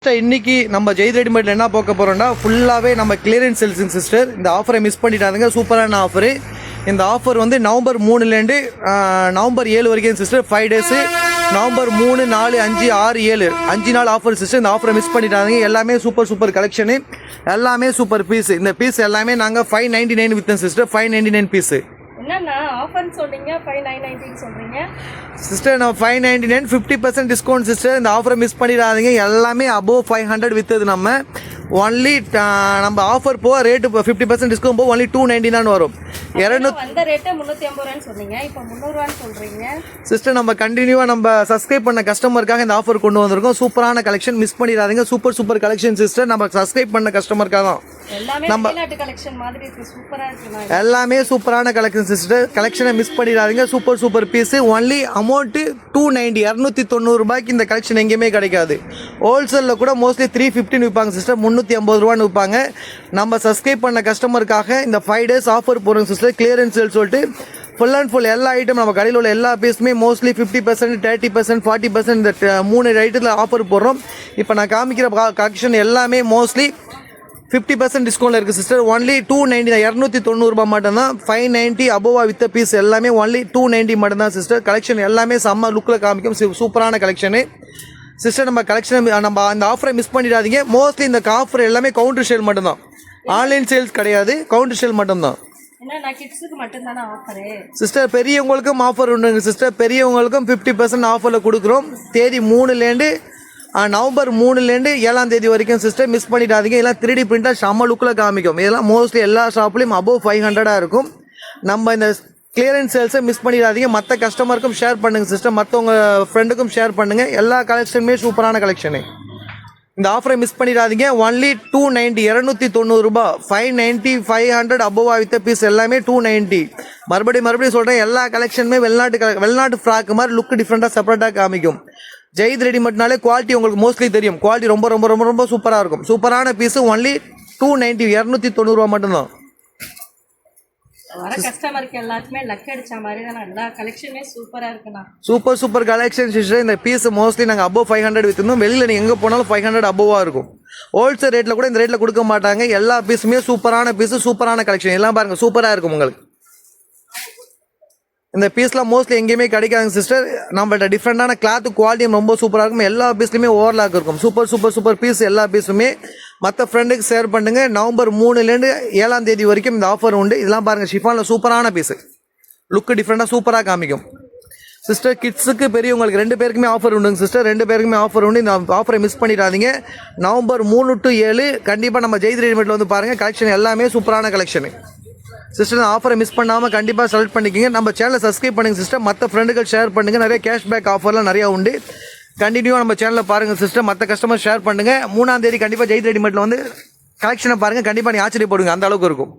Sister இன்னைக்கு நம்ம Zaid ரெடிமேட்ல என்ன பார்க்க போறோம்னா ஃபுல்லாவே நம்ம கிளியரன்ஸ் சேல்ஸிங் சிஸ்டர். இந்த ஆஃபரை மிஸ் பண்ணிட்டாங்க, சூப்பரான ஆஃபர். இந்த ஆஃபர் வந்து நவம்பர் 3லேருந்து நவம்பர் 7 வரைக்கும் சிஸ்டர், 5 days. நவம்பர் 3, 4, 5, 6, 7 5 நாள் ஆஃபர் சிஸ்டர். இந்த ஆஃபரை மிஸ் பண்ணிட்டாங்க. எல்லாமே சூப்பர் கலெக்ஷனு, எல்லாமே சூப்பர் பீஸ். இந்த பீஸ் எல்லாமே நாங்கள் 599 வித்தோம் சிஸ்டர். 599 பீஸ். என்னன்னா ஆஃபர் சொல்றீங்க, 599 சொல்றீங்க சிஸ்டர். நம்ம 599 50% டிஸ்கவுண்ட் சிஸ்டர். இந்த ஆஃபரை மிஸ் பண்ணிடாதீங்க. எல்லாமே அபோவ் 500 வித்தது. நம்ம ஒன்லி நம்ம ஆஃபர் போக ரேட்டு 50% டிஸ்கவுண்ட் போக ஒன்லி 299 வரும். 200 வந்த ரேட்டை 350 ரூபான்னு சொன்னீங்க, இப்போ 300 ரூபான்னு சொல்றீங்க சிஸ்டர். நம்ம கண்டினியூவா நம்ம சப்ஸ்கிரைப் பண்ண கஸ்டமருக்காக இந்த ஆஃபர் கொண்டு வந்திருக்கோம். சூப்பரான கலெக்ஷன், மிஸ் பண்ணிடாதீங்க. Super collection sister. நம்ம சப்ஸ்கிரைப் பண்ண கஸ்டமருக்காக தான். எல்லாமே கலெக்ஷன் மாதிரி இருக்கு, சூப்பரா இருக்கு. எல்லாமே சூப்பரான கலெக்ஷன் சிஸ்டர். கலெக்ஷனை மிஸ் பண்ணிடாதீங்க. Super piece. ஒன்லி அமௌண்ட் 290 290 ரூபாய்க்கு இந்த கலெக்ஷன் எங்கேயுமே கிடைக்காது. ஹோல்சேலில் கூட மோஸ்ட்லி 350 விற்பாங்க சிஸ்டர், 350 ரூபான்னு விற்பாங்க. நம்ம சப்ஸ்கிரைப் பண்ண கஸ்டமருக்காக இந்த 5 days ஆஃபர் போகிறோம் சிஸ்டர். கிளியரன்ஸ் சேல் சொல்லிட்டு ஃபுல் அண்ட் ஃபுல் எல்லா ஐட்டம் நம்ம கடையில் உள்ள எல்லா பீஸுமே மோஸ்ட்லி 50%, 30%, 40% இந்த 3 ஐட்டத்தில் ஆஃபர் போடுறோம். இப்போ நான் காமிக்கிற கலெக்ஷன் எல்லாமே மோஸ்ட்லி 50% டிஸ்கவுண்ட்ல இருக்குது சிஸ்டர். ஒன்லி 290 290 ரூபாய் மட்டும்தான். 590 அபோவா வித்த பீஸ் எல்லாமே ஒன்லி 290 மட்டும்தான் சிஸ்டர். கலெக்ஷன் எல்லாமே செம்ம லுக்கில் காமிக்கும், சூப்பரான கலெக்ஷனு சிஸ்டர். நம்ம கலெக்ஷன் நம்ம அந்த ஆஃபரை மிஸ் பண்ணிடாதீங்க. மோஸ்ட்லி இந்த ஆஃபர் எல்லாமே கவுண்டர் சேல் மட்டும்தான், ஆன்லைன் சேல்ஸ் கிடையாது, கவுண்டர் சேல் மட்டும்தான் சிஸ்டர். பெரியவங்களுக்கும் ஆஃபர் உண்டுங்க சிஸ்டர். பெரியவங்களுக்கும் 50% ஆஃபரில் கொடுக்குறோம். தேதி 3லேருந்து நவம்பர் 3லேருந்து 7ஆம் தேதி வரைக்கும் சிஸ்டர். மிஸ் பண்ணிடாதீங்க. இதெல்லாம் 3D பிரிண்டாக செம்ம லுக்கில் காமிக்கும். இதெல்லாம் மோஸ்ட்லி எல்லா ஷாப்லேயும் அபோவ் 500 இருக்கும். நம்ம இந்த கிளியரன்ஸ் சேல்ஸை மிஸ் பண்ணிடாதீங்க. மற்ற கஸ்டமருக்கும் ஷேர் பண்ணுங்கள் சிஸ்டர். மற்றவங்க ஃப்ரெண்டுக்கும் ஷேர் பண்ணுங்கள். எல்லா கலெக்ஷனுமே சூப்பரான கலெக்ஷனு. இந்த ஆஃபரை மிஸ் பண்ணிடாதீங்க. ஒன்லி 290 290 ரூபாய். 590 500 அபோவா வித்த பீஸ் எல்லாமே 290. மறுபடியும் சொல்கிறேன், எல்லா கலெக்ஷனுமே வெளிநாட்டு ஃப்ராக் மாதிரி லுக் டிஃப்ரெண்ட்டாக செப்பரேட்டாக காமிக்கும். ஜெயித் ரெடிமேட்னாலே குவாலிட்டி உங்களுக்கு மோஸ்ட்லி தெரியும். குவாலிட்டி ரொம்ப சூப்பராக இருக்கும். சூப்பரான பீஸு. ஒன்லி 290 290 ரூபா மட்டும்தான். வர கஸ்டமருக்கு எல்லாருக்குமே லக் அடிச்ச மாதிரி தான். எல்லா கலெக்ஷனுமே சூப்பரா இருக்குண்ணா. Super collection sister. இந்த பீஸ் மோஸ்ட்லி நாங்கள் அபோவ் 500 விற்றுருந்தோம். வெளியில் நீங்கள் எங்கே போனாலும் 500 அபோவாக இருக்கும். ஹோல்சேல் ரேட்டில் கூட இந்த ரேட்டில் கொடுக்க மாட்டாங்க. எல்லா பீஸுமே சூப்பரான பீஸு, சூப்பரான கலெக்ஷன். எல்லாம் பாருங்கள், சூப்பராக இருக்கும் உங்களுக்கு. இந்த பீஸ்லாம் மோஸ்ட்லி எங்கேயுமே கிடைக்காதுங்க சிஸ்டர். நம்மள்ட்ட டிஃப்ரெண்டான கிளாத்து குவாலிட்டியும் ரொம்ப சூப்பராக இருக்கும். எல்லா பீஸ்லையுமே ஓவர்லாக் இருக்கும். Super piece. எல்லா பீஸுமே மற்ற ஃப்ரெண்டுக்கு ஷேர் பண்ணுங்கள். நவம்பர் 3லேருந்து 7ஆம் தேதி வரைக்கும் இந்த ஆஃபர் உண்டு. இதெல்லாம் பாருங்கள், ஷிஃபானில் சூப்பரான பீஸு. லுக்கு டிஃப்ரெண்ட்டாக சூப்பராக காமிக்கும் சிஸ்டர். கிட்ஸுக்கு பெரியவங்களுக்கு 2 பேருக்குமே ஆஃபர் உண்டுங்க சிஸ்டர். 2 பேருக்குமே ஆஃபர் உண்டு. இந்த ஆஃபரை மிஸ் பண்ணிடாதீங்க. நவம்பர் 3 to 7 கண்டிப்பாக நம்ம ஜெயித் ரெடிமேட்டில் வந்து பாருங்கள். கலெக்ஷன் எல்லாமே சூப்பரான கலெக்ஷனு சிஸ்டர். ஆஃபரை மிஸ் பண்ணாமல் கண்டிப்பாக செலக்ட் பண்ணிக்கோங்க. நம்ம சேனலை சப்ஸ்கிரைப் பண்ணுங்கள் சிஸ்டர். மற்ற ஃப்ரெண்டுகள் ஷேர் பண்ணுங்கள். நிறைய கேஷ்பேக் ஆஃபர்லாம் நிறையா உண்டு. கண்டினியூவாக நம்ம சேனலில் பாருங்கள் சிஸ்டர். மற்ற கஸ்டமர் ஷேர் பண்ணுங்கள். 3ஆம் தேதி கண்டிப்பாக ஜெயித் ரெடிமேட்டில் வந்து கலெக்ஷனை பாருங்கள். கண்டிப்பாக நீ ஆச்சரியப்படுங்க, அந்த அளவுக்கு இருக்கும்.